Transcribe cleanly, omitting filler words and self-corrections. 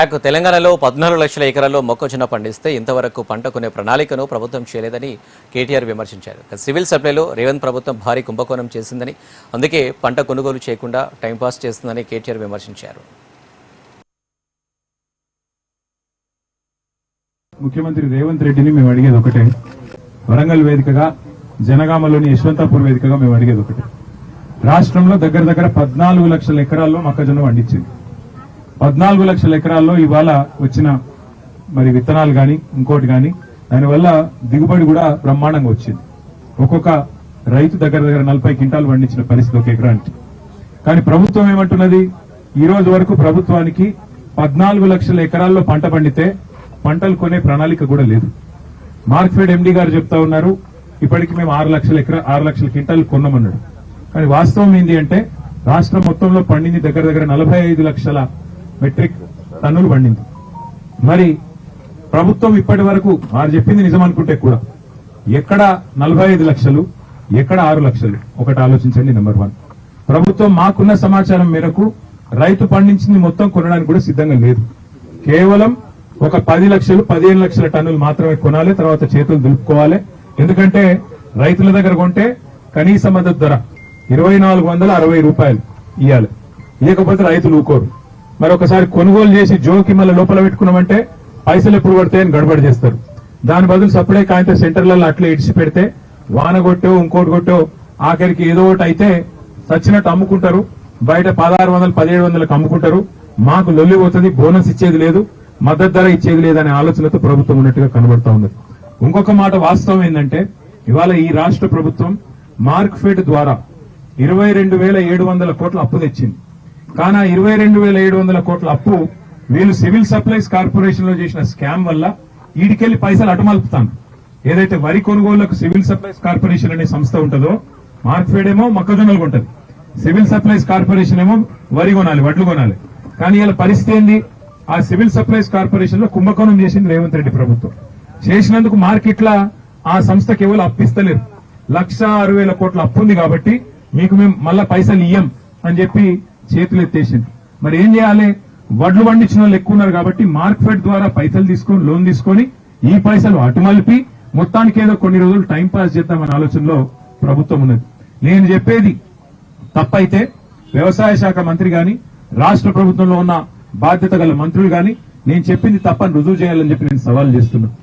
తెలంగాణలో 14 లక్షల ఎకరాల్లో మొక్కజొన్న పండిస్తే ఇంతవరకు పంట కొనే ప్రణాళికను ప్రభుత్వం చేయలేదని కేటీఆర్ విమర్శించారు. సివిల్ సప్లైలో రేవంత్ ప్రభుత్వం భారీ కుంభకోణం చేసిందని, అందుకే పంట కొనుగోలు చేయకుండా టైంపాస్ చేస్తుందని కేటీఆర్ విమర్శించారు. ముఖ్యమంత్రి రేవంత్ రెడ్డిని మేము అడిగేది ఒకటే, వరంగల్ వేదికగా, జనగామలోని యశ్వంతాపూర్ వేదికగా మేము అడిగేది ఒకటే. రాష్ట్రంలో దగ్గర 14 లక్షల ఎకరాల్లో మొక్కజొన్న పండించింది. 14 లక్షల ఎకరాల్లో ఇవాళ వచ్చిన మరి విత్తనాలు గాని ఇంకోటి గాని దానివల్ల దిగుబడి కూడా బ్రహ్మాండంగా వచ్చింది. ఒక్కొక్క రైతు దగ్గర 40 క్వింటాలు పండించిన పరిస్థితి ఒక ఎకరానికి. కానీ ప్రభుత్వం ఏమంటున్నది, ఈ రోజు వరకు ప్రభుత్వానికి 14 లక్షల ఎకరాల్లో పంట పండితే పంటలు కొనే ప్రణాళిక కూడా లేదు. మార్క్ఫెడ్ ఎండీ గారు చెప్తా ఉన్నారు, ఇప్పటికి మేము 6 లక్షల క్వింటాలు కొన్నామన్నాడు. కానీ వాస్తవం ఏంటి అంటే రాష్ట్రం మొత్తంలో పండింది దగ్గర 45 లక్షల మెట్రిక్ టన్నులు పండింది. మరి ప్రభుత్వం ఇప్పటి వరకు వారు చెప్పింది నిజం అనుకుంటే కూడా ఎక్కడ 45 లక్షలు, ఎక్కడ 6 లక్షలు, ఒకటి ఆలోచించండి. నెంబర్ 1, ప్రభుత్వం మాకున్న సమాచారం మేరకు రైతు పండించింది మొత్తం కొనడానికి కూడా సిద్ధంగా లేదు. కేవలం ఒక 10 లక్షలు 15 లక్షల టన్నులు మాత్రమే కొనాలి, తర్వాత చేతులు దులుపుకోవాలి. ఎందుకంటే రైతుల దగ్గర కొంటే కనీస మద్దతు ధర 2460 రూపాయలు ఇవ్వాలి, ఇవ్వకపోతే రైతులు ఊకోరు. మరి ఒకసారి కొనుగోలు చేసి జోకి మళ్ళీ లోపల పెట్టుకున్నామంటే పైసలు ఎప్పుడు పడతాయని గడబడి చేస్తారు. దాని బదులు సప్లై కాయంతో సెంటర్లలో అట్లా ఇడిచి పెడితే వాన కొట్టో ఇంకోటి కొట్టో ఆఖరికి ఏదో ఒకటి అయితే సచ్చినట్టు అమ్ముకుంటారు. బయట 1600 1700లకు అమ్ముకుంటారు. మాకు లొల్లి పోతుంది, బోనస్ ఇచ్చేది లేదు, మద్దతు ధర ఇచ్చేది లేదనే ఆలోచనతో ప్రభుత్వం ఉన్నట్టుగా కనబడతా ఉంది. ఇంకొక మాట వాస్తవం ఏంటంటే ఇవాళ ఈ రాష్ట్ర ప్రభుత్వం మార్క్ఫెడ్ ద్వారా 22,700 కోట్ల అప్పు తెచ్చింది. కానీ 22,700 కోట్ల అప్పు వీళ్ళు సివిల్ సప్లైస్ కార్పొరేషన్ లో చేసిన స్కామ్ వల్ల ఈడికెళ్లి పైసలు అటుమలుపుతాను. ఏదైతే వరి కొనుగోళ్లకు సివిల్ సప్లైస్ కార్పొరేషన్ అనే సంస్థ ఉంటుందో, మార్క్ఫెడ్ ఏమో మొక్కజొన్నలు కొంటది, సివిల్ సప్లైస్ కార్పొరేషన్ ఏమో వరి కొనాలి, వడ్లు కొనాలి. కానీ ఇలా పరిస్థితి ఏంది, ఆ సివిల్ సప్లైస్ కార్పొరేషన్ లో కుంభకోణం చేసింది రేవంత్ రెడ్డి ప్రభుత్వం. చేసినందుకు మార్కెట్ల ఆ సంస్థకి ఎవరు అప్పిస్తలేరు. 1,60,000 కోట్ల అప్పు ఉంది కాబట్టి మీకు మేము మళ్ళా పైసలు ఇయ్యం అని చెప్పి చేతులు ఎత్తేసింది. మరి ఏం చేయాలి, వడ్లు పండించిన వాళ్ళు ఎక్కువ ఉన్నారు కాబట్టి మార్క్ఫెడ్ ద్వారా పైసలు తీసుకొని లోన్ తీసుకొని ఈ పైసలు అటుమలిపి మొత్తానికి ఏదో కొన్ని రోజులు టైం పాస్ చేద్దామనే ఆలోచనలో ప్రభుత్వం ఉన్నది. నేను చెప్పేది తప్పైతే వ్యవసాయ శాఖ మంత్రి గాని రాష్ట్ర ప్రభుత్వంలో ఉన్న బాధ్యత గల మంత్రులు గాని నేను చెప్పింది తప్పని రుజువు చేయాలని చెప్పి నేను సవాల్ చేస్తున్నాను.